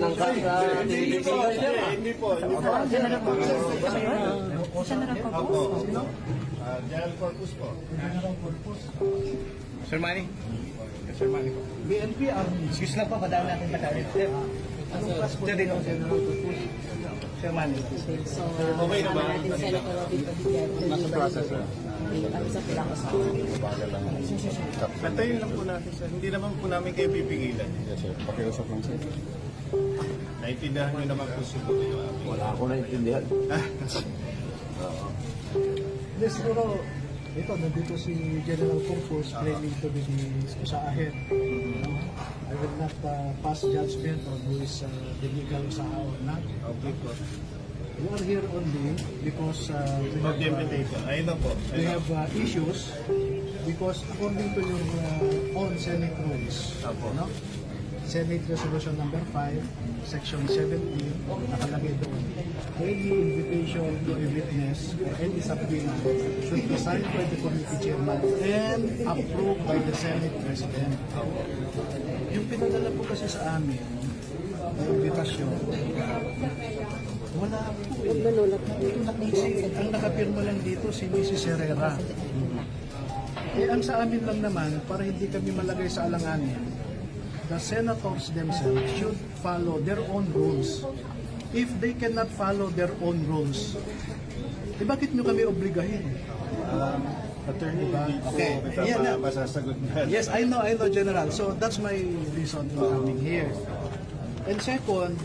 ng kasa. Hindi po. General Corpus. General Corpus. General Corpus po. Sir Manny? Sir Manny po. BNP Army. Excuse lang po, padaan natin pagkalit. Sir, Anong class po Sir, ng dito. General Corpus? Sir Manny. So, Okay na ba? natin Senator Robin Padilla. Nasa process na. Ang isa pila ko sa Bagal lang. Antayin lang po natin, sir. Hindi naman po namin kayo pipigilan. Yes, sir. Pakiusap lang, sir. Naintindihan nyo naman po siguro yung amin. Wala ako naintindihan. Hindi, siguro, ito, nandito si General Corpus claiming to be the ahead. I will not pass judgment on who is the legal Usaha or not. Okay po. We are here only because About the invitation. Ayun na po. we have issues because according to your own Senate rules, Apo. no? Senate Resolution number 5, Section 17, nakalagay doon. Any invitation to a witness or any subpoena should be signed by the committee chairman and approved by the Senate President. Yung pinadala po kasi sa amin, na invitasyon, wala po eh. Ang nakapirma lang dito si Mrs. Herrera. Eh, ang sa amin lang naman, para hindi kami malagay sa alanganin, the senators themselves should follow their own rules. If they cannot follow their own rules, eh bakit nyo kami obligahin? Attorney, Okay. hindi po Yeah, kita masasagot na. Yes, I know, General. So that's my reason for coming here. And second,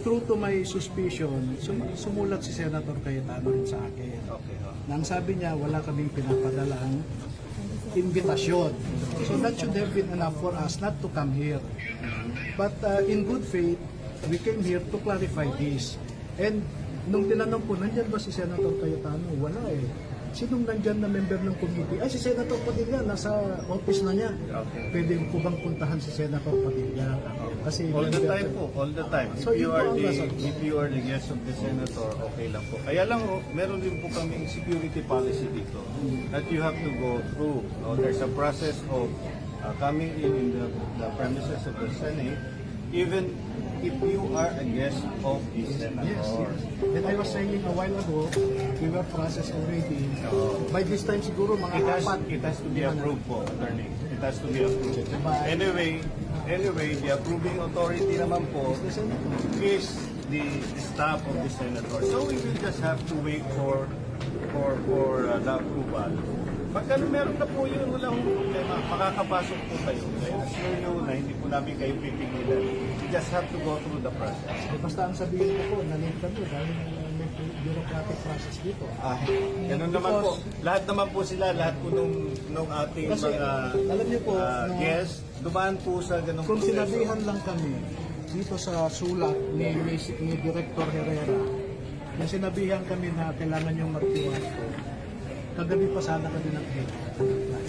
true to my suspicion, sumulat si Senator Cayetano rin sa akin. Okay. Nang sabi niya, wala kaming pinapadalang invitasyon. So that should have been enough for us not to come here. But in good faith, we came here to clarify this. And nung tinanong ko, nandyan ba si Senator Cayetano? Wala eh. Sinong nandyan na member ng committee? Ay, si Senator Padilla, nasa office na niya. Okay. Pwede ko bang puntahan si Senator Padilla? Kasi All the time po, all the time. So, yun po ang rason. If you are the guest of the senator, okay lang po. Kaya lang, meron din po kaming security policy dito that you have to go through. There's a process of coming in the premises of the Senate, even if you are a guest of the senator. Yes. And I was saying a while ago, we were processed already. By this time siguro mga apat. It has to be approved po, attorney. It has to be approved. Anyway, the approving authority naman po is the staff of the senator. So we will just have to wait for the approval. Pagka meron na po yun, wala akong problema. Makakapasok po kayo. Kaya assure nyo na hindi po namin kayo pipigilan. You just have to go through the process. Basta ang sabihin ko po, nalate kami dahil may bureaucratic process dito. Ganun naman po. Lahat naman po sila, lahat po nung ating Kasi, mga alam niyo po, guests, dumaan po sa ganung Kung proseso. sinabihan lang kami dito sa sulat ni Director Herrera, na sinabihan kami na kailangan yung magtiwas ko, kagabi pa sana kami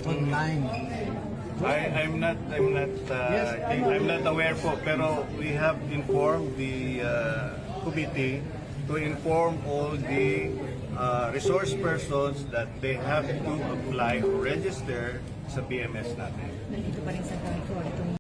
online. I'm not aware po, pero we have informed the committee to inform all the resource persons that they have to apply or register sa BMS natin. Nandito pa rin sa Cavite.